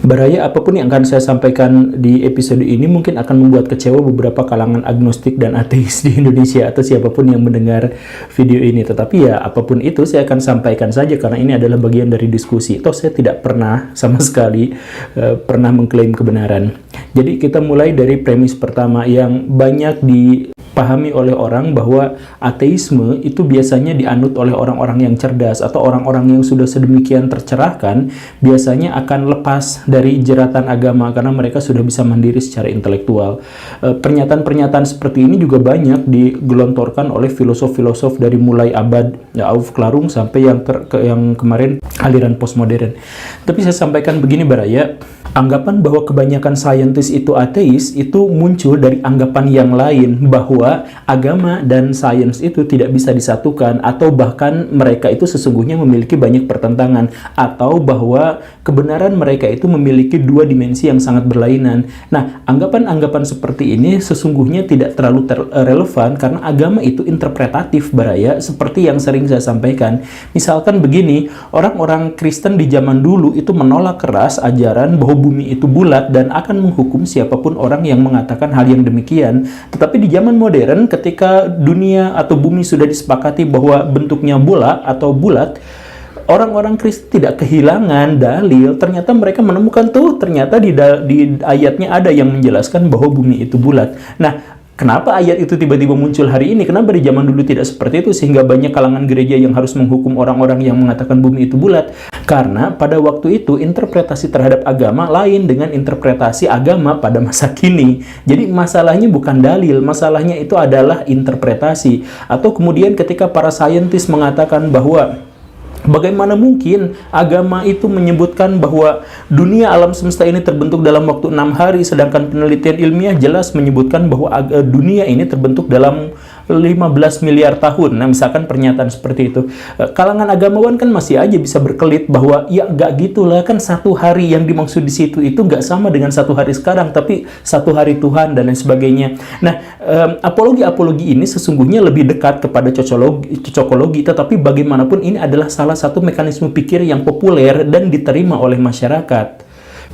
Baraya, apapun yang akan saya sampaikan di episode ini mungkin akan membuat kecewa beberapa kalangan agnostik dan ateis di Indonesia atau siapapun yang mendengar video ini. Tetapi ya, apapun itu saya akan sampaikan saja karena ini adalah bagian dari diskusi. Toh saya tidak pernah sama sekali pernah mengklaim kebenaran. Jadi kita mulai dari premis pertama yang banyak dipahami oleh orang, bahwa ateisme itu biasanya dianut oleh orang-orang yang cerdas atau orang-orang yang sudah sedemikian tercerahkan, biasanya akan lepas dari jeratan agama karena mereka sudah bisa mandiri secara intelektual. Pernyataan-pernyataan seperti ini juga banyak digelontorkan oleh filosof-filosof dari mulai abad Auf Klarung sampai yang kemarin aliran postmodern. Tapi saya sampaikan begini Baraya, anggapan bahwa kebanyakan saintis itu ateis itu muncul dari anggapan yang lain, bahwa agama dan sains itu tidak bisa disatukan, atau bahkan mereka itu sesungguhnya memiliki banyak pertentangan, atau bahwa kebenaran mereka itu memiliki dua dimensi yang sangat berlainan. Nah, anggapan-anggapan seperti ini sesungguhnya tidak terlalu relevan karena agama itu interpretatif Baraya, seperti yang sering saya sampaikan. Misalkan begini, orang-orang Kristen di zaman dulu itu menolak keras ajaran bahwa bumi itu bulat dan akan menghukum siapapun orang yang mengatakan hal yang demikian. Tetapi di zaman modern, ketika dunia atau bumi sudah disepakati bahwa bentuknya bola atau bulat, orang-orang Kristen tidak kehilangan dalil. Ternyata mereka menemukan ternyata di ayatnya ada yang menjelaskan bahwa bumi itu bulat. Nah, kenapa ayat itu tiba-tiba muncul hari ini? Kenapa di zaman dulu tidak seperti itu sehingga banyak kalangan gereja yang harus menghukum orang-orang yang mengatakan bumi itu bulat? Karena pada waktu itu interpretasi terhadap agama lain dengan interpretasi agama pada masa kini. Jadi masalahnya bukan dalil, masalahnya itu adalah interpretasi. Atau kemudian ketika para saintis mengatakan bahwa bagaimana mungkin agama itu menyebutkan bahwa dunia alam semesta ini terbentuk dalam waktu 6 hari, sedangkan penelitian ilmiah jelas menyebutkan bahwa dunia ini terbentuk dalam 15 miliar tahun. Nah, misalkan pernyataan seperti itu, kalangan agamawan kan masih aja bisa berkelit bahwa ya nggak gitulah, kan satu hari yang dimaksud di situ itu nggak sama dengan satu hari sekarang, tapi satu hari Tuhan dan lain sebagainya. Nah, apologi-apologi ini sesungguhnya lebih dekat kepada cocokologi, tetapi bagaimanapun ini adalah salah satu mekanisme pikir yang populer dan diterima oleh masyarakat.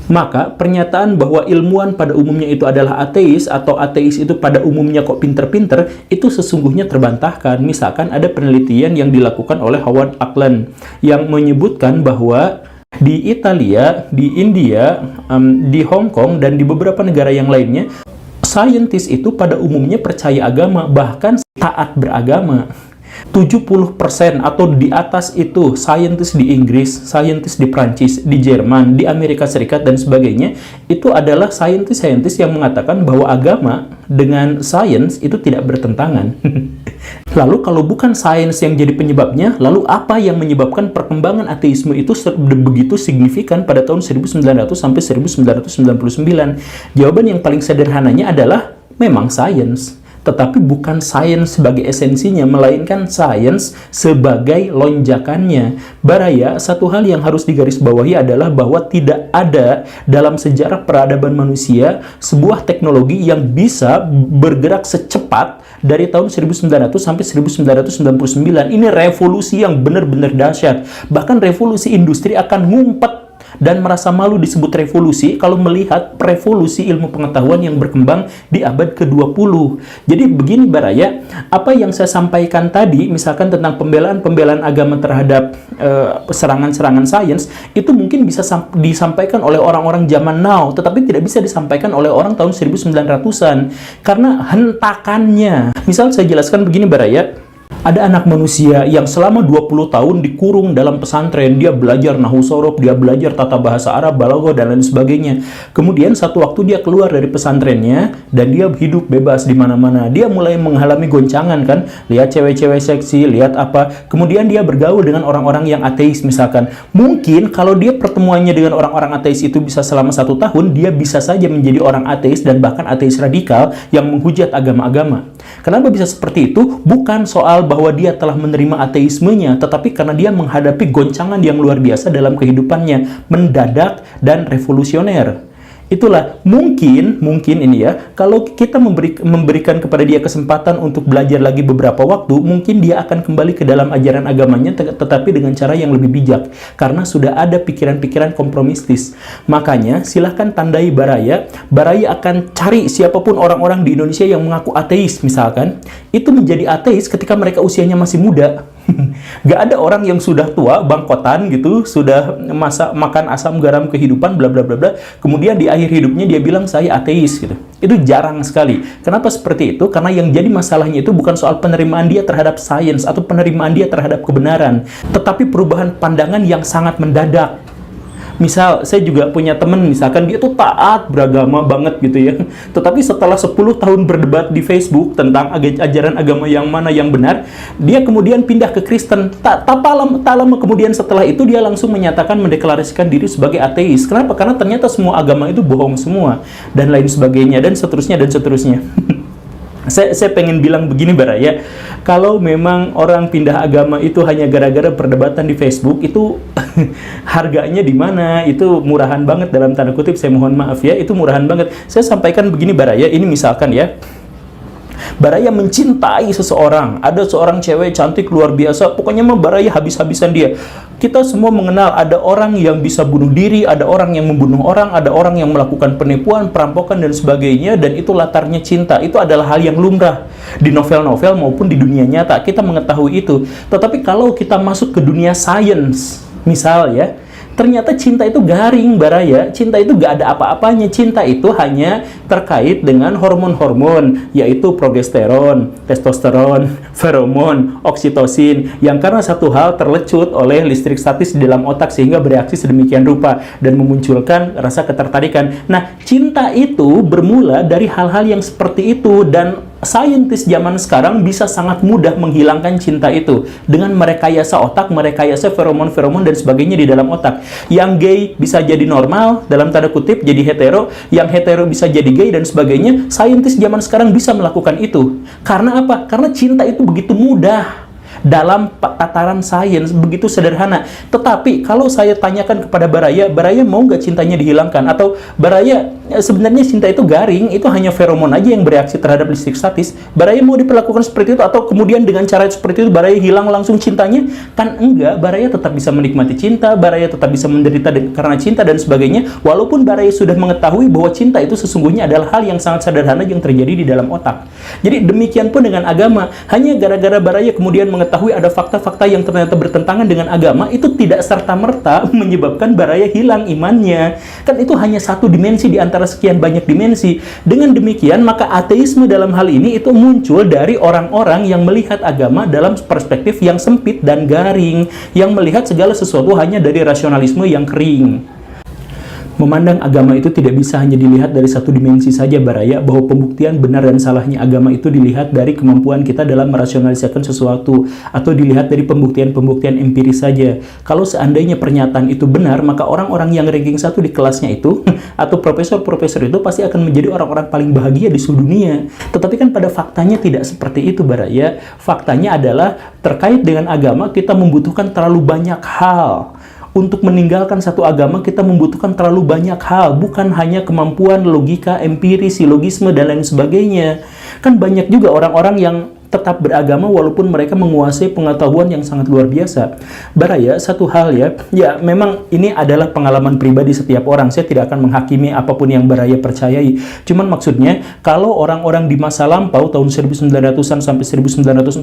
Maka pernyataan bahwa ilmuwan pada umumnya itu adalah ateis, atau ateis itu pada umumnya kok pinter-pinter, itu sesungguhnya terbantahkan. Misalkan ada penelitian yang dilakukan oleh Howard Auckland yang menyebutkan bahwa di Italia, di India, di Hong Kong, dan di beberapa negara yang lainnya, saintis itu pada umumnya percaya agama, bahkan taat beragama. 70% atau di atas itu saintis di Inggris, saintis di Prancis, di Jerman, di Amerika Serikat, dan sebagainya, itu adalah saintis-saintis yang mengatakan bahwa agama dengan sains itu tidak bertentangan. Lalu kalau bukan sains yang jadi penyebabnya, lalu apa yang menyebabkan perkembangan ateisme itu begitu signifikan pada tahun 1900 sampai 1999? Jawaban yang paling sederhananya adalah memang sains. Tetapi bukan sains sebagai esensinya, melainkan sains sebagai lonjakannya. Baraya, satu hal yang harus digarisbawahi adalah bahwa tidak ada dalam sejarah peradaban manusia sebuah teknologi yang bisa bergerak secepat dari tahun 1900 sampai 1999. Ini revolusi yang benar-benar dahsyat. Bahkan revolusi industri akan ngumpet dan merasa malu disebut revolusi kalau melihat revolusi ilmu pengetahuan yang berkembang di abad ke-20. Jadi begini Baraya, apa yang saya sampaikan tadi, misalkan tentang pembelaan-pembelaan agama terhadap serangan-serangan sains, itu mungkin bisa disampaikan oleh orang-orang zaman now, tetapi tidak bisa disampaikan oleh orang tahun 1900-an, karena hentakannya. Misal saya jelaskan begini Baraya, ada anak manusia yang selama 20 tahun dikurung dalam pesantren, dia belajar nahwu sorof, dia belajar tata bahasa Arab, balaghah, dan lain sebagainya. Kemudian satu waktu dia keluar dari pesantrennya dan dia hidup bebas di mana-mana. Dia mulai mengalami goncangan kan, lihat cewek-cewek seksi, lihat apa. Kemudian dia bergaul dengan orang-orang yang ateis misalkan. Mungkin kalau dia pertemuannya dengan orang-orang ateis itu bisa selama 1 tahun, dia bisa saja menjadi orang ateis dan bahkan ateis radikal yang menghujat agama-agama. Kenapa bisa seperti itu? Bukan soal bahwa dia telah menerima ateismenya, tetapi karena dia menghadapi goncangan yang luar biasa dalam kehidupannya, mendadak dan revolusioner. Itulah mungkin ini ya, kalau kita memberikan kepada dia kesempatan untuk belajar lagi beberapa waktu, mungkin dia akan kembali ke dalam ajaran agamanya, tetapi dengan cara yang lebih bijak, karena sudah ada pikiran-pikiran kompromistis. Makanya silahkan tandai Baraya akan cari siapapun orang-orang di Indonesia yang mengaku ateis misalkan, itu menjadi ateis ketika mereka usianya masih muda. Gak ada orang yang sudah tua, bangkotan gitu, sudah makan asam garam kehidupan, bla bla bla bla, kemudian di akhir hidupnya dia bilang saya ateis gitu. Itu jarang sekali. Kenapa seperti itu? Karena yang jadi masalahnya itu bukan soal penerimaan dia terhadap sains atau penerimaan dia terhadap kebenaran, tetapi perubahan pandangan yang sangat mendadak. Misal, saya juga punya temen, misalkan dia tuh taat beragama banget gitu ya. Tetapi setelah 10 tahun berdebat di Facebook tentang ajaran agama yang mana yang benar, dia kemudian pindah ke Kristen. Tak lama kemudian setelah itu dia langsung menyatakan, mendeklarasikan diri sebagai ateis. Kenapa? Karena ternyata semua agama itu bohong semua, dan lain sebagainya, dan seterusnya, dan seterusnya. Saya pengen bilang begini Baraya, kalau memang orang pindah agama itu hanya gara-gara perdebatan di Facebook, itu harganya di mana? Itu murahan banget dalam tanda kutip, saya mohon maaf ya, itu murahan banget. Saya sampaikan begini Baraya, ini misalkan ya, Baraya mencintai seseorang, ada seorang cewek cantik luar biasa, pokoknya mah Baraya habis-habisan dia. Kita semua mengenal ada orang yang bisa bunuh diri, ada orang yang membunuh orang, ada orang yang melakukan penipuan, perampokan, dan sebagainya, dan itu latarnya cinta. Itu adalah hal yang lumrah di novel-novel maupun di dunia nyata, kita mengetahui itu. Tetapi kalau kita masuk ke dunia sains, misal ya, ternyata cinta itu garing Baraya, cinta itu gak ada apa-apanya. Cinta itu hanya terkait dengan hormon-hormon, yaitu progesteron, testosteron, feromon, oksitosin, yang karena satu hal terlecut oleh listrik statis di dalam otak sehingga bereaksi sedemikian rupa dan memunculkan rasa ketertarikan. Nah, cinta itu bermula dari hal-hal yang seperti itu, dan saintis zaman sekarang bisa sangat mudah menghilangkan cinta itu dengan merekayasa otak, merekayasa feromon-feromon dan sebagainya di dalam otak. Yang gay bisa jadi normal, dalam tanda kutip, jadi hetero, yang hetero bisa jadi gay dan sebagainya. Saintis zaman sekarang bisa melakukan itu. Karena apa? Karena cinta itu begitu mudah dalam tataran sains, begitu sederhana. Tetapi kalau saya tanyakan kepada Baraya mau nggak cintanya dihilangkan? Atau Baraya, sebenarnya cinta itu garing, itu hanya feromon aja yang bereaksi terhadap listrik statis. Baraya mau diperlakukan seperti itu, atau kemudian dengan cara seperti itu Baraya hilang langsung cintanya? Kan enggak, Baraya tetap bisa menikmati cinta, Baraya tetap bisa menderita karena cinta dan sebagainya, walaupun Baraya sudah mengetahui bahwa cinta itu sesungguhnya adalah hal yang sangat sederhana yang terjadi di dalam otak. Jadi demikian pun dengan agama, hanya gara-gara Baraya kemudian mengetahui ada fakta-fakta yang ternyata bertentangan dengan agama, itu tidak serta-merta menyebabkan Baraya hilang imannya. Kan itu hanya satu dimensi di antara sekian banyak dimensi. Dengan demikian, maka ateisme dalam hal ini itu muncul dari orang-orang yang melihat agama dalam perspektif yang sempit dan garing, yang melihat segala sesuatu hanya dari rasionalisme yang kering. Memandang agama itu tidak bisa hanya dilihat dari satu dimensi saja Baraya, bahwa pembuktian benar dan salahnya agama itu dilihat dari kemampuan kita dalam merasionalisasikan sesuatu, atau dilihat dari pembuktian-pembuktian empiris saja. Kalau seandainya pernyataan itu benar, maka orang-orang yang ranking 1 di kelasnya itu, atau profesor-profesor itu pasti akan menjadi orang-orang paling bahagia di seluruh dunia. Tetapi kan pada faktanya tidak seperti itu Baraya. Faktanya adalah terkait dengan agama kita membutuhkan terlalu banyak hal. Untuk meninggalkan satu agama kita membutuhkan terlalu banyak hal, bukan hanya kemampuan logika, empiris, silogisme, dan lain sebagainya. Kan banyak juga orang-orang yang tetap beragama walaupun mereka menguasai pengetahuan yang sangat luar biasa. Baraya, satu hal ya memang ini adalah pengalaman pribadi setiap orang. Saya tidak akan menghakimi apapun yang Baraya percayai. Cuman maksudnya, kalau orang-orang di masa lampau tahun 1900-an sampai 1945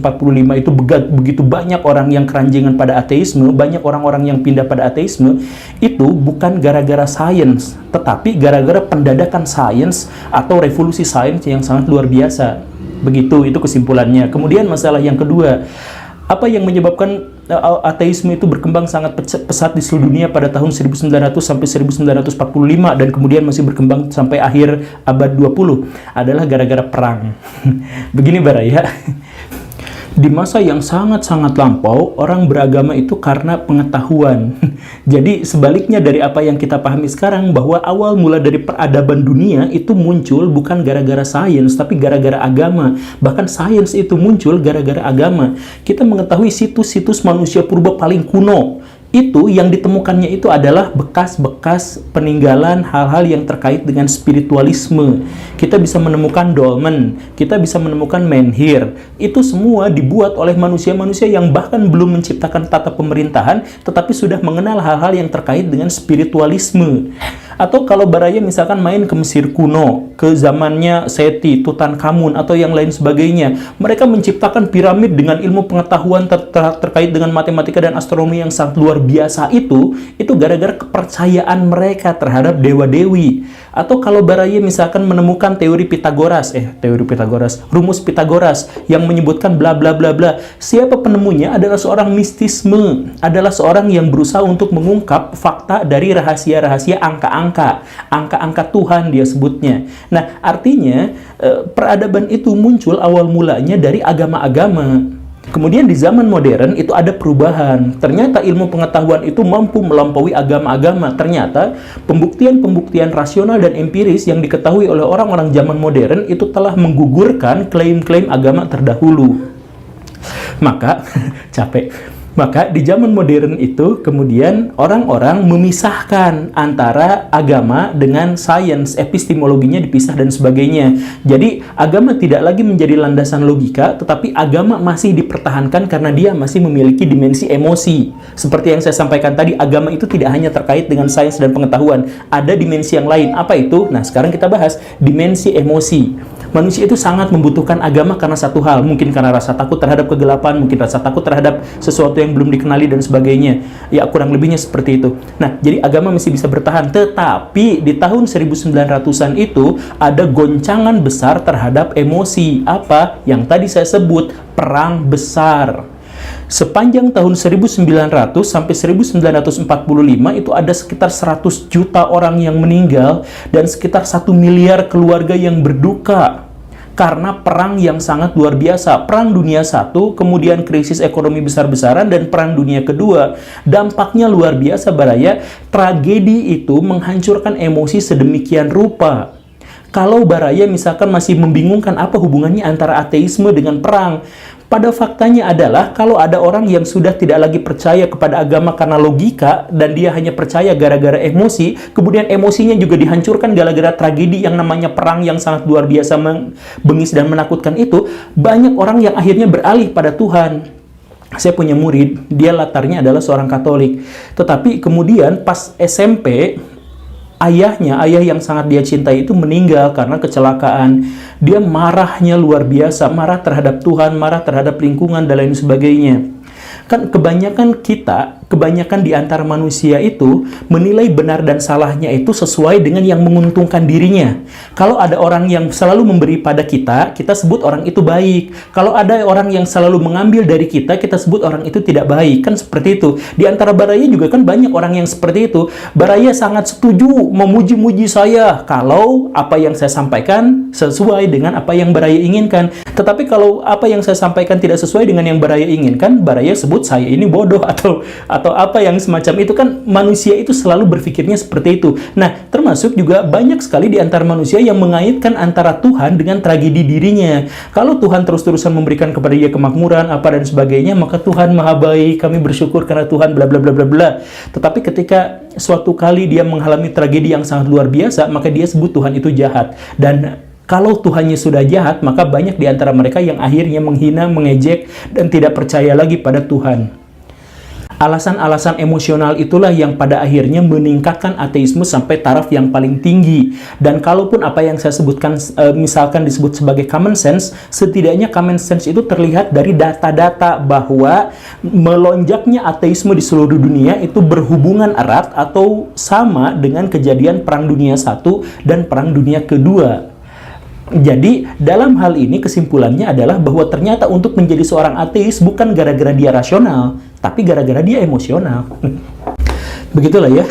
itu begitu banyak orang yang keranjingan pada ateisme, banyak orang-orang yang pindah pada ateisme, itu bukan gara-gara sains, tetapi gara-gara pendadakan sains atau revolusi sains yang sangat luar biasa. Begitu, itu kesimpulannya. Kemudian masalah yang kedua, apa yang menyebabkan ateisme itu berkembang sangat pesat di seluruh dunia pada tahun 1900 sampai 1945 dan kemudian masih berkembang sampai akhir abad 20 adalah gara-gara perang. Begini Baraya, di masa yang sangat-sangat lampau, orang beragama itu karena pengetahuan. Jadi sebaliknya dari apa yang kita pahami sekarang, bahwa awal mula dari peradaban dunia itu muncul bukan gara-gara sains, tapi gara-gara agama. Bahkan sains itu muncul gara-gara agama. Kita mengetahui situs-situs manusia purba paling kuno itu yang ditemukannya itu adalah bekas-bekas peninggalan hal-hal yang terkait dengan spiritualisme. Kita bisa menemukan dolmen, kita bisa menemukan menhir. Itu semua dibuat oleh manusia-manusia yang bahkan belum menciptakan tata pemerintahan, tetapi sudah mengenal hal-hal yang terkait dengan spiritualisme. Atau kalau Baraya misalkan main ke Mesir kuno, ke zamannya Seti, Tutankhamun, atau yang lain sebagainya, mereka menciptakan piramid dengan ilmu pengetahuan terkait dengan matematika dan astronomi yang sangat luar biasa itu gara-gara kepercayaan mereka terhadap dewa-dewi. Atau kalau Baraya misalkan menemukan rumus Pitagoras yang menyebutkan bla bla bla bla. Siapa penemunya adalah seorang mistisme, adalah seorang yang berusaha untuk mengungkap fakta dari rahasia-rahasia angka-angka Tuhan dia sebutnya. Nah, artinya peradaban itu muncul awal mulanya dari agama-agama. Kemudian di zaman modern itu ada perubahan. Ternyata ilmu pengetahuan itu mampu melampaui agama-agama. Ternyata pembuktian-pembuktian rasional dan empiris yang diketahui oleh orang-orang zaman modern itu telah menggugurkan klaim-klaim agama terdahulu. Maka, Maka di zaman modern itu kemudian orang-orang memisahkan antara agama dengan sains, epistemologinya dipisah dan sebagainya. Jadi agama tidak lagi menjadi landasan logika, tetapi agama masih dipertahankan karena dia masih memiliki dimensi emosi. Seperti yang saya sampaikan tadi, agama itu tidak hanya terkait dengan sains dan pengetahuan, ada dimensi yang lain. Apa itu? Nah, sekarang kita bahas dimensi emosi. Manusia itu sangat membutuhkan agama karena satu hal, mungkin karena rasa takut terhadap kegelapan, mungkin rasa takut terhadap sesuatu yang belum dikenali dan sebagainya. Ya, kurang lebihnya seperti itu. Nah, jadi agama masih bisa bertahan, tetapi di tahun 1900-an itu ada goncangan besar terhadap emosi. Apa? Yang tadi saya sebut, perang besar. Sepanjang tahun 1900 sampai 1945 itu ada sekitar 100 juta orang yang meninggal dan sekitar 1 miliar keluarga yang berduka karena perang yang sangat luar biasa. Perang Dunia I, kemudian krisis ekonomi besar-besaran, dan Perang Dunia Kedua. Dampaknya luar biasa, Baraya. Tragedi itu menghancurkan emosi sedemikian rupa. Kalau Baraya misalkan masih membingungkan apa hubungannya antara ateisme dengan perang, pada faktanya adalah kalau ada orang yang sudah tidak lagi percaya kepada agama karena logika dan dia hanya percaya gara-gara emosi, kemudian emosinya juga dihancurkan gara-gara tragedi yang namanya perang yang sangat luar biasa bengis dan menakutkan itu, banyak orang yang akhirnya beralih pada Tuhan. Saya punya murid, dia latarnya adalah seorang Katolik, tetapi kemudian pas SMP, ayah yang sangat dia cintai itu meninggal karena kecelakaan. Dia marahnya luar biasa, marah terhadap Tuhan, marah terhadap lingkungan, dan lain sebagainya. Kan kebanyakan di antara manusia itu menilai benar dan salahnya itu sesuai dengan yang menguntungkan dirinya. Kalau ada orang yang selalu memberi pada kita, kita sebut orang itu baik. Kalau ada orang yang selalu mengambil dari kita, kita sebut orang itu tidak baik. Kan seperti itu. Di antara Baraya juga kan banyak orang yang seperti itu. Baraya sangat setuju memuji-muji saya kalau apa yang saya sampaikan sesuai dengan apa yang Baraya inginkan. Tetapi kalau apa yang saya sampaikan tidak sesuai dengan yang Baraya inginkan, Baraya sebut saya ini bodoh atau apa yang semacam itu. Kan manusia itu selalu berpikirnya seperti itu. Nah, termasuk juga banyak sekali di antara manusia yang mengaitkan antara Tuhan dengan tragedi dirinya. Kalau Tuhan terus-terusan memberikan kepada dia kemakmuran apa dan sebagainya, maka Tuhan maha baik, kami bersyukur karena Tuhan bla bla bla bla bla. Tetapi ketika suatu kali dia mengalami tragedi yang sangat luar biasa, maka dia sebut Tuhan itu jahat. Dan kalau Tuhannya sudah jahat, maka banyak di antara mereka yang akhirnya menghina, mengejek, dan tidak percaya lagi pada Tuhan. Alasan-alasan emosional itulah yang pada akhirnya meningkatkan ateisme sampai taraf yang paling tinggi. Dan kalaupun apa yang saya sebutkan misalkan disebut sebagai common sense, setidaknya common sense itu terlihat dari data-data bahwa melonjaknya ateisme di seluruh dunia itu berhubungan erat atau sama dengan kejadian Perang Dunia I dan Perang Dunia Kedua. Jadi, dalam hal ini kesimpulannya adalah bahwa ternyata untuk menjadi seorang ateis bukan gara-gara dia rasional, tapi gara-gara dia emosional. Begitulah ya.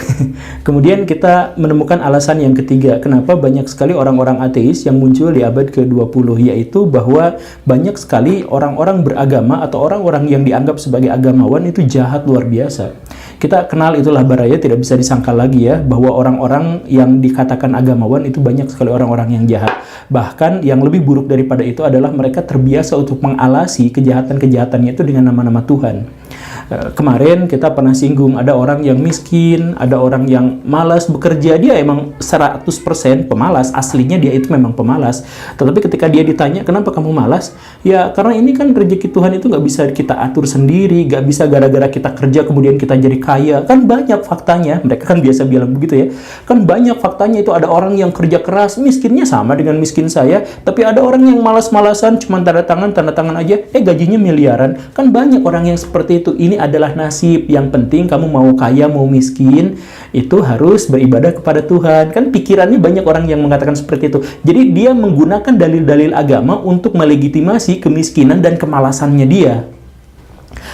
Kemudian kita menemukan alasan yang ketiga, kenapa banyak sekali orang-orang ateis yang muncul di abad ke-20, yaitu bahwa banyak sekali orang-orang beragama atau orang-orang yang dianggap sebagai agamawan itu jahat luar biasa. Kita kenal itulah Baraya, tidak bisa disangkal lagi ya, bahwa orang-orang yang dikatakan agamawan itu banyak sekali orang-orang yang jahat. Bahkan yang lebih buruk daripada itu adalah mereka terbiasa untuk mengalasi kejahatan-kejahatannya itu dengan nama-nama Tuhan. Kemarin kita pernah singgung ada orang yang miskin, ada orang yang malas bekerja, dia emang 100% pemalas, aslinya dia itu memang pemalas. Tetapi ketika dia ditanya, kenapa kamu malas? Ya karena ini kan rezeki Tuhan itu nggak bisa kita atur sendiri, nggak bisa gara-gara kita kerja kemudian kita jadi kaya. Kan banyak faktanya, mereka kan biasa bilang begitu ya. Kan banyak faktanya itu ada orang yang kerja keras, miskinnya sama dengan miskin saya, tapi ada orang yang malas-malasan, cuma tanda tangan aja, gajinya miliaran. Kan banyak orang yang seperti itu. Ini adalah nasib. Yang penting kamu mau kaya mau miskin itu harus beribadah kepada Tuhan. Kan pikirannya banyak orang yang mengatakan seperti itu. Jadi dia menggunakan dalil-dalil agama untuk melegitimasi kemiskinan dan kemalasannya dia.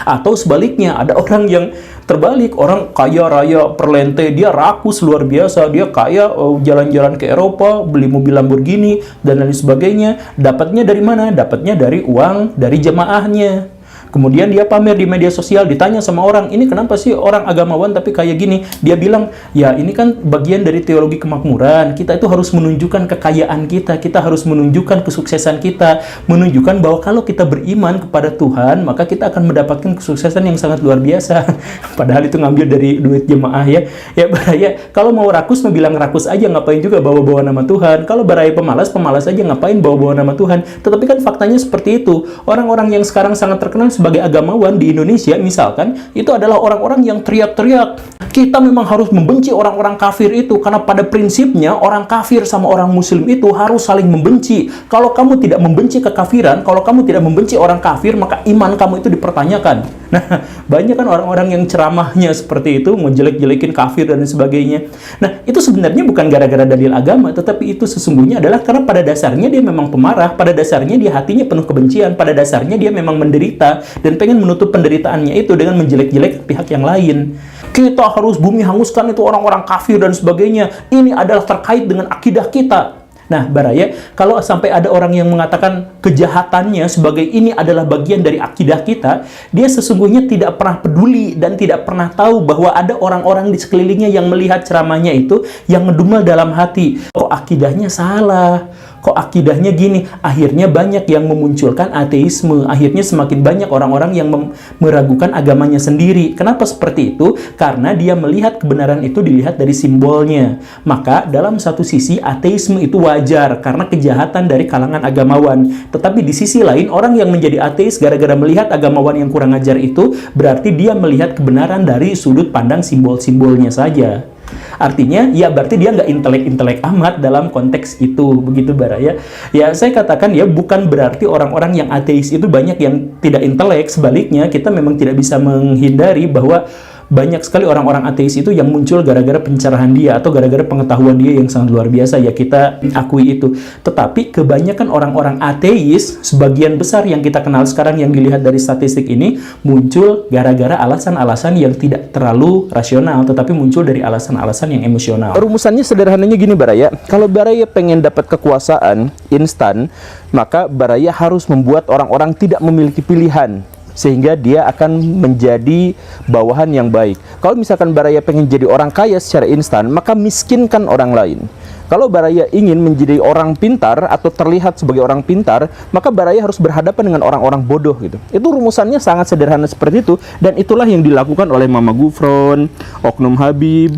Atau sebaliknya, ada orang yang terbalik, orang kaya raya perlente, dia rakus luar biasa, dia kaya, jalan-jalan ke Eropa, beli mobil Lamborghini dan lain sebagainya. Dapatnya dari mana? Dapatnya dari uang dari jemaahnya. Kemudian dia pamer di media sosial, ditanya sama orang, ini kenapa sih orang agamawan tapi kayak gini? Dia bilang, ya ini kan bagian dari teologi kemakmuran. Kita itu harus menunjukkan kekayaan kita, kita harus menunjukkan kesuksesan kita, menunjukkan bahwa kalau kita beriman kepada Tuhan, maka kita akan mendapatkan kesuksesan yang sangat luar biasa. Padahal itu ngambil dari duit jemaah ya. Ya Baraya, kalau mau rakus, mau bilang rakus aja, ngapain juga bawa-bawa nama Tuhan. Kalau Baraya pemalas, pemalas aja, ngapain bawa-bawa nama Tuhan. Tetapi kan faktanya seperti itu. Orang-orang yang sekarang sangat terkenal sebagai agamawan di Indonesia misalkan, itu adalah orang-orang yang teriak-teriak, kita memang harus membenci orang-orang kafir itu, karena pada prinsipnya orang kafir sama orang muslim itu harus saling membenci. Kalau kamu tidak membenci kekafiran, kalau kamu tidak membenci orang kafir, maka iman kamu itu dipertanyakan. Nah, banyak kan orang-orang yang ceramahnya seperti itu, menjelek-jelekin kafir dan sebagainya. Nah, itu sebenarnya bukan gara-gara dalil agama, tetapi itu sesungguhnya adalah karena pada dasarnya dia memang pemarah, pada dasarnya dia hatinya penuh kebencian, pada dasarnya dia memang menderita, dan pengen menutup penderitaannya itu dengan menjelek-jelek pihak yang lain. Kita harus bumi hanguskan itu orang-orang kafir dan sebagainya. Ini adalah terkait dengan akidah kita. Nah, Baraya, kalau sampai ada orang yang mengatakan kejahatannya sebagai ini adalah bagian dari akidah kita, dia sesungguhnya tidak pernah peduli dan tidak pernah tahu bahwa ada orang-orang di sekelilingnya yang melihat ceramahnya itu yang ngedumel dalam hati. Kok akidahnya salah? Kok akidahnya gini? Akhirnya banyak yang memunculkan ateisme. Akhirnya semakin banyak orang-orang yang meragukan agamanya sendiri. Kenapa seperti itu? Karena dia melihat kebenaran itu dilihat dari simbolnya. Maka dalam satu sisi ateisme itu wajar karena kejahatan dari kalangan agamawan. Tetapi di sisi lain, orang yang menjadi ateis gara-gara melihat agamawan yang kurang ajar itu, berarti dia melihat kebenaran dari sudut pandang simbol-simbolnya saja. Artinya, ya berarti dia nggak intelek-intelek amat dalam konteks itu, begitu Baraya. Ya, saya katakan ya, bukan berarti orang-orang yang ateis itu banyak yang tidak intelek. Sebaliknya, kita memang tidak bisa menghindari bahwa banyak sekali orang-orang ateis itu yang muncul gara-gara pencerahan dia atau gara-gara pengetahuan dia yang sangat luar biasa, ya kita akui itu. Tetapi kebanyakan orang-orang ateis, sebagian besar yang kita kenal sekarang yang dilihat dari statistik ini, muncul gara-gara alasan-alasan yang tidak terlalu rasional, tetapi muncul dari alasan-alasan yang emosional. Rumusannya sederhananya gini Baraya, kalau Baraya pengen dapat kekuasaan instan, maka Baraya harus membuat orang-orang tidak memiliki pilihan, sehingga dia akan menjadi bawahan yang baik. Kalau misalkan Baraya pengen jadi orang kaya secara instan, maka miskinkan orang lain. Kalau Baraya ingin menjadi orang pintar atau terlihat sebagai orang pintar, maka Baraya harus berhadapan dengan orang-orang bodoh gitu. Itu rumusannya sangat sederhana seperti itu, dan itulah yang dilakukan oleh Mama Gufron, Oknum Habib,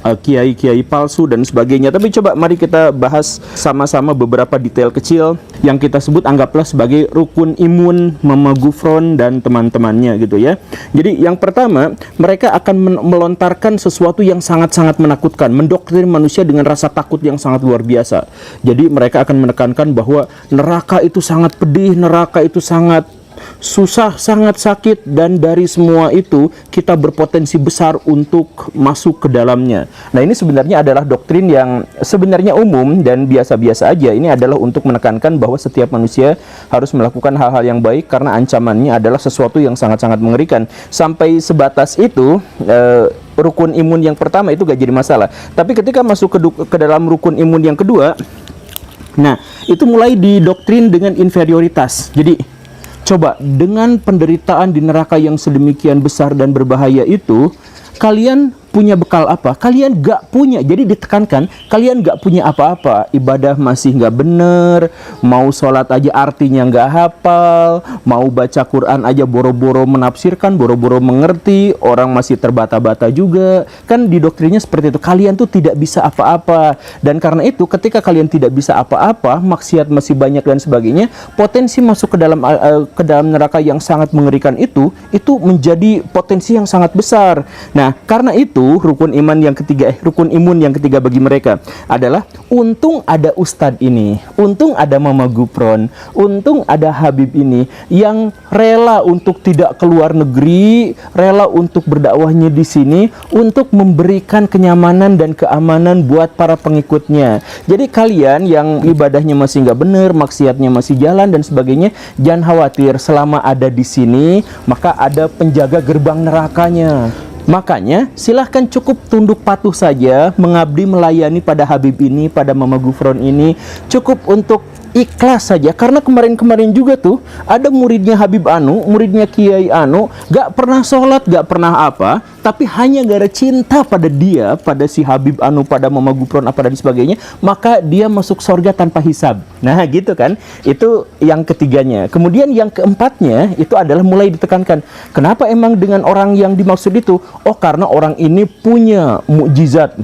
kiai-kiai palsu dan sebagainya. Tapi coba mari kita bahas sama-sama beberapa detail kecil yang kita sebut anggaplah sebagai rukun imun Mama Gufron dan teman-temannya gitu ya. Jadi yang pertama, mereka akan melontarkan sesuatu yang sangat-sangat menakutkan, mendoktrin manusia dengan rasa takut yang sangat luar biasa. Jadi mereka akan menekankan bahwa neraka itu sangat pedih, neraka itu sangat susah, sangat sakit, dan dari semua itu kita berpotensi besar untuk masuk ke dalamnya. Nah, ini sebenarnya adalah doktrin yang sebenarnya umum dan biasa-biasa aja. Ini adalah untuk menekankan bahwa setiap manusia harus melakukan hal-hal yang baik karena ancamannya adalah sesuatu yang sangat-sangat mengerikan. Sampai sebatas itu rukun imun yang pertama itu gak jadi masalah. Tapi ketika masuk ke dalam rukun imun yang kedua, nah itu mulai didoktrin dengan inferioritas. Jadi coba, dengan penderitaan di neraka yang sedemikian besar dan berbahaya itu, kalian punya bekal apa? Kalian gak punya. Jadi ditekankan, kalian gak punya apa-apa. Ibadah masih gak bener, mau sholat aja artinya gak hafal, mau baca Quran aja boro-boro menafsirkan, boro-boro mengerti, orang masih terbata-bata juga. Kan di doktrinnya seperti itu. Kalian tuh tidak bisa apa-apa. Dan karena itu ketika kalian tidak bisa apa-apa, maksiat masih banyak dan sebagainya, potensi masuk ke dalam neraka yang sangat mengerikan itu menjadi potensi yang sangat besar. Nah, karena itu rukun imun yang ketiga bagi mereka adalah, untung ada Ustadz ini, untung ada Mama Gufron, untung ada Habib ini yang rela untuk tidak keluar negeri, rela untuk berdakwahnya di sini untuk memberikan kenyamanan dan keamanan buat para pengikutnya. Jadi kalian yang ibadahnya masih nggak bener, maksiatnya masih jalan dan sebagainya, jangan khawatir, selama ada di sini maka ada penjaga gerbang nerakanya. Makanya silahkan cukup tunduk patuh saja, mengabdi melayani pada Habib ini, pada Mama Gufron ini, cukup untuk ikhlas saja. Karena kemarin-kemarin juga tuh ada muridnya Habib Anu, muridnya Kiai Anu, gak pernah sholat, gak pernah apa, tapi hanya gara cinta pada dia, pada si Habib Anu, pada Mama Gufron apa dan sebagainya, maka dia masuk surga tanpa hisab. Nah gitu kan, itu yang ketiganya. Kemudian yang keempatnya itu adalah mulai ditekankan, kenapa emang dengan orang yang dimaksud itu? Oh, karena orang ini punya mukjizat,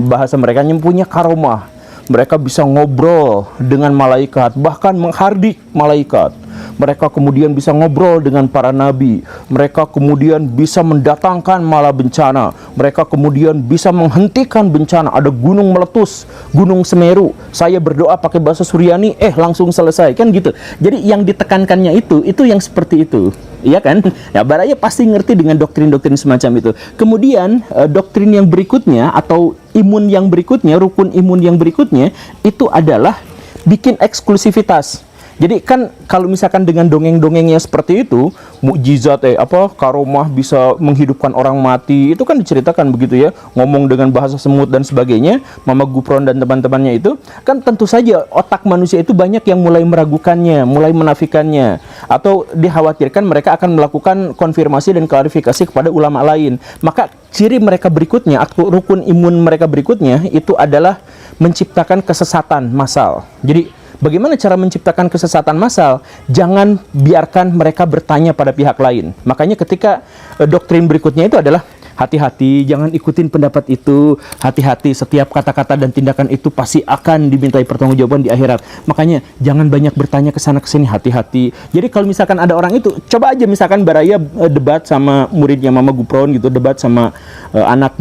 bahasa mereka punya karomah. Mereka bisa ngobrol dengan malaikat, bahkan menghardik malaikat. Mereka kemudian bisa ngobrol dengan para nabi. Mereka kemudian bisa mendatangkan malah bencana. Mereka kemudian bisa menghentikan bencana. Ada gunung meletus, gunung Semeru, saya berdoa pakai bahasa Suryani, langsung selesai, kan gitu. Jadi yang ditekankannya itu yang seperti itu, iya kan? Ya, Baraya pasti ngerti dengan doktrin-doktrin semacam itu. Kemudian doktrin yang berikutnya atau imun yang berikutnya, rukun imun yang berikutnya itu adalah bikin eksklusivitas. Jadi kan kalau misalkan dengan dongeng-dongengnya seperti itu, mukjizat karomah bisa menghidupkan orang mati, itu kan diceritakan begitu ya, ngomong dengan bahasa semut dan sebagainya, Mama Gufron dan teman-temannya itu, kan tentu saja otak manusia itu banyak yang mulai meragukannya, mulai menafikannya, atau dikhawatirkan mereka akan melakukan konfirmasi dan klarifikasi kepada ulama lain. Maka ciri mereka berikutnya atau rukun imun mereka berikutnya itu adalah menciptakan kesesatan massal. Jadi bagaimana cara menciptakan kesesatan massal? Jangan biarkan mereka bertanya pada pihak lain. Makanya ketika doktrin berikutnya itu adalah hati-hati, jangan ikutin pendapat itu. Hati-hati, setiap kata-kata dan tindakan itu pasti akan dimintai pertanggungjawaban di akhirat. Makanya jangan banyak bertanya ke sana ke sini, hati-hati. Jadi kalau misalkan ada orang itu, coba aja misalkan Baraya debat sama muridnya Mama Gufron gitu, debat sama anak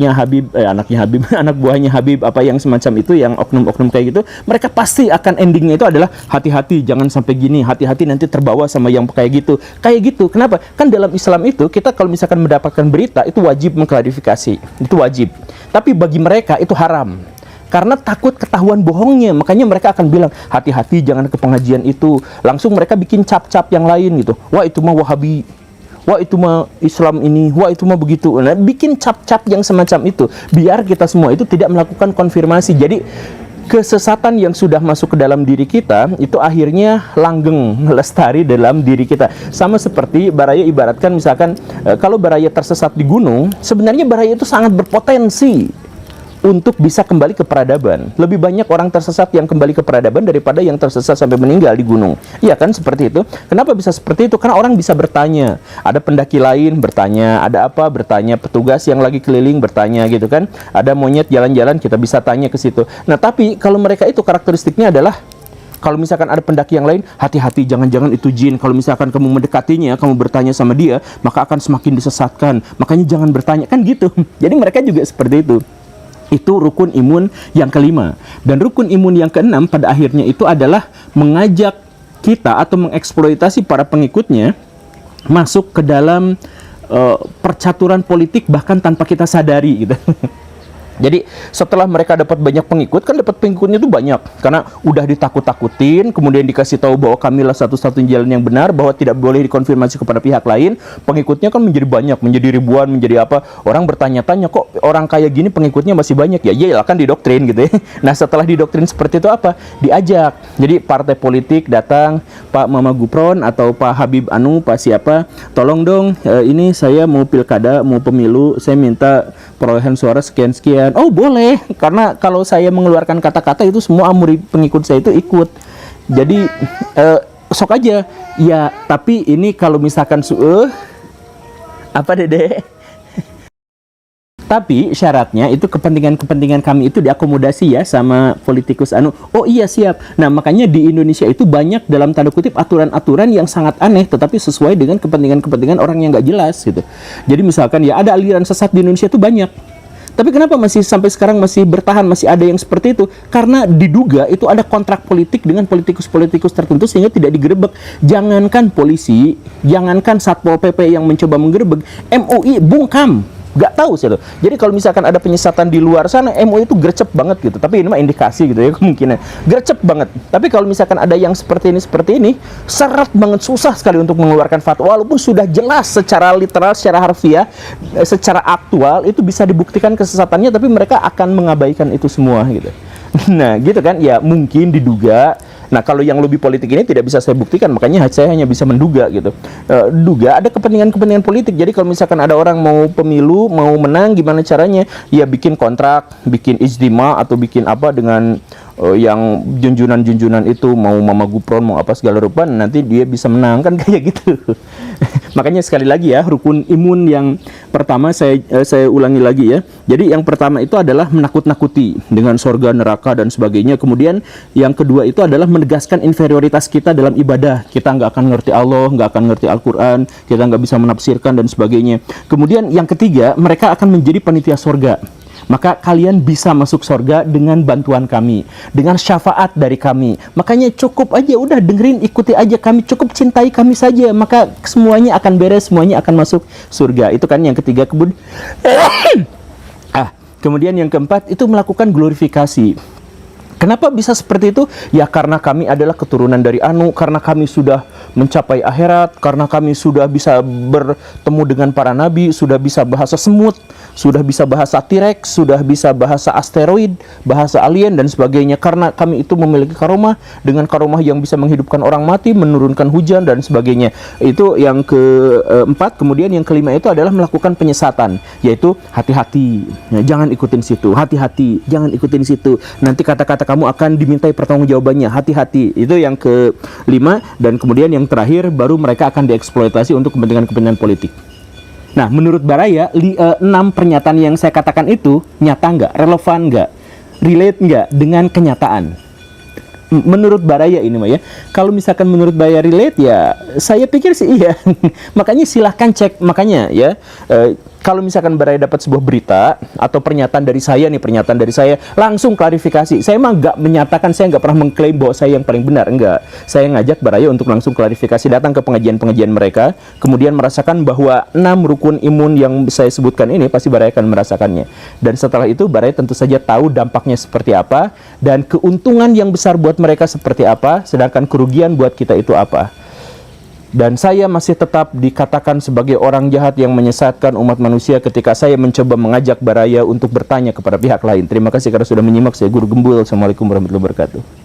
buahnya Habib apa yang semacam itu, yang oknum-oknum kayak gitu, mereka pasti akan endingnya itu adalah hati-hati, jangan sampai gini, hati-hati nanti terbawa sama yang kayak gitu. Kayak gitu. Kenapa? Kan dalam Islam itu kita kalau misalkan mendapatkan berita itu wajib mengklarifikasi, itu wajib. Tapi bagi mereka itu haram. Karena takut ketahuan bohongnya, makanya mereka akan bilang, hati-hati jangan ke pengajian itu. Langsung mereka bikin cap-cap yang lain gitu. Wah, itu mah Wahabi. Wah, itu mah Islam ini. Wah, itu mah begitu. Nah, bikin cap-cap yang semacam itu biar kita semua itu tidak melakukan konfirmasi. Jadi kesesatan yang sudah masuk ke dalam diri kita itu akhirnya langgeng, lestari dalam diri kita. Sama seperti Baraya ibaratkan misalkan kalau Baraya tersesat di gunung, sebenarnya Baraya itu sangat berpotensi untuk bisa kembali ke peradaban. Lebih banyak orang tersesat yang kembali ke peradaban daripada yang tersesat sampai meninggal di gunung. Iya kan, seperti itu. Kenapa bisa seperti itu? Karena orang bisa bertanya. Ada pendaki lain bertanya, ada apa bertanya, petugas yang lagi keliling bertanya gitu kan. Ada monyet jalan-jalan, kita bisa tanya ke situ. Nah, tapi kalau mereka itu karakteristiknya adalah, kalau misalkan ada pendaki yang lain, hati-hati, jangan-jangan itu jin. Kalau misalkan kamu mendekatinya, kamu bertanya sama dia, maka akan semakin disesatkan. Makanya jangan bertanya, kan gitu. Jadi mereka juga seperti itu. Itu rukun imun yang kelima. Dan rukun imun yang keenam pada akhirnya itu adalah mengajak kita atau mengeksploitasi para pengikutnya masuk ke dalam percaturan politik bahkan tanpa kita sadari gitu. Jadi setelah mereka dapat banyak pengikut, kan dapat pengikutnya itu banyak karena udah ditakut-takutin, kemudian dikasih tahu bahwa kamilah satu-satunya jalan yang benar, bahwa tidak boleh dikonfirmasi kepada pihak lain. Pengikutnya kan menjadi banyak, menjadi ribuan, menjadi apa? Orang bertanya-tanya, kok orang kayak gini pengikutnya masih banyak? Ya iyalah, kan didoktrin gitu ya. Nah, setelah didoktrin seperti itu apa? Diajak. Jadi partai politik datang, Pak Mama Gupron atau Pak Habib Anu, Pak siapa, tolong dong, ini saya mau pilkada, mau pemilu, saya minta perolehan suara sekian-sekian. Oh boleh, karena kalau saya mengeluarkan kata-kata itu semua murid pengikut saya itu ikut. Jadi sok aja. Ya, tapi ini kalau misalkan apa Dede? Tapi syaratnya itu kepentingan-kepentingan kami itu diakomodasi ya sama politikus anu. Oh iya siap. Nah makanya di Indonesia itu banyak dalam tanda kutip aturan-aturan yang sangat aneh tetapi sesuai dengan kepentingan-kepentingan orang yang nggak jelas gitu. Jadi misalkan ya ada aliran sesat di Indonesia itu banyak. Tapi kenapa masih sampai sekarang masih bertahan, masih ada yang seperti itu? Karena diduga itu ada kontrak politik dengan politikus-politikus tertentu sehingga tidak digerebek. Jangankan polisi, jangankan Satpol PP yang mencoba menggerebek, MUI bungkam. Gak tahu sih loh. Jadi kalau misalkan ada penyesatan di luar sana, MUI itu gercep banget gitu. Tapi ini mah indikasi gitu ya kemungkinan. Gercep banget. Tapi kalau misalkan ada yang seperti ini, seret banget, susah sekali untuk mengeluarkan fatwa. Walaupun sudah jelas secara literal, secara harfiah, secara aktual itu bisa dibuktikan kesesatannya, tapi mereka akan mengabaikan itu semua gitu. Nah gitu kan, ya mungkin diduga. Nah kalau yang lobby politik ini tidak bisa saya buktikan, makanya saya hanya bisa menduga gitu. Duga ada kepentingan-kepentingan politik. Jadi kalau misalkan ada orang mau pemilu, mau menang, gimana caranya? Ya bikin kontrak, bikin ijtima atau bikin apa dengan yang junjunan-junjunan itu, mau Mama Gupron, mau apa segala rupa, nanti dia bisa menang kan kayak gitu. Makanya sekali lagi ya, rukun imun yang pertama saya ulangi lagi ya. Jadi yang pertama itu adalah menakut-nakuti dengan surga, neraka dan sebagainya. Kemudian yang kedua itu adalah menegaskan inferioritas kita dalam ibadah. Kita nggak akan ngerti Allah, nggak akan ngerti Al-Quran, kita nggak bisa menafsirkan dan sebagainya. Kemudian yang ketiga, mereka akan menjadi panitia surga. Maka kalian bisa masuk surga dengan bantuan kami, dengan syafaat dari kami. Makanya cukup aja, udah dengerin, ikuti aja kami, cukup cintai kami saja, maka semuanya akan beres, semuanya akan masuk surga. Itu kan yang ketiga. Kemudian yang keempat itu melakukan glorifikasi. Kenapa bisa seperti itu? Ya karena kami adalah keturunan dari Anu, karena kami sudah mencapai akhirat, karena kami sudah bisa bertemu dengan para nabi, sudah bisa bahasa semut, sudah bisa bahasa T-Rex, sudah bisa bahasa asteroid, bahasa alien dan sebagainya. Karena kami itu memiliki karomah, dengan karomah yang bisa menghidupkan orang mati, menurunkan hujan dan sebagainya. Itu yang keempat. Kemudian yang kelima itu adalah melakukan penyesatan, yaitu hati-hati, ya, jangan ikutin situ, hati-hati, jangan ikutin situ. Nanti kata-kata kamu akan dimintai pertanggungjawabannya, hati-hati. Itu yang kelima. Dan kemudian yang terakhir, baru mereka akan dieksploitasi untuk kepentingan-kepentingan politik. Nah, menurut Baraya, 6 pernyataan yang saya katakan itu nyata nggak, relevan nggak, relate nggak dengan kenyataan? Menurut Baraya ini mah ya. Kalau misalkan menurut Baraya relate, ya saya pikir sih iya. Makanya silahkan cek. Makanya ya, kalau misalkan Baraya dapat sebuah berita atau pernyataan dari saya nih, pernyataan dari saya, langsung klarifikasi. Saya mah nggak menyatakan, saya nggak pernah mengklaim bahwa saya yang paling benar, enggak. Saya ngajak Baraya untuk langsung klarifikasi, datang ke pengajian-pengajian mereka, kemudian merasakan bahwa 6 rukun imun yang saya sebutkan ini pasti Baraya akan merasakannya. Dan setelah itu Baraya tentu saja tahu dampaknya seperti apa dan keuntungan yang besar buat mereka seperti apa, sedangkan kerugian buat kita itu apa. Dan saya masih tetap dikatakan sebagai orang jahat yang menyesatkan umat manusia ketika saya mencoba mengajak Baraya untuk bertanya kepada pihak lain. Terima kasih karena sudah menyimak. Saya Guru Gembul. Assalamualaikum warahmatullahi wabarakatuh.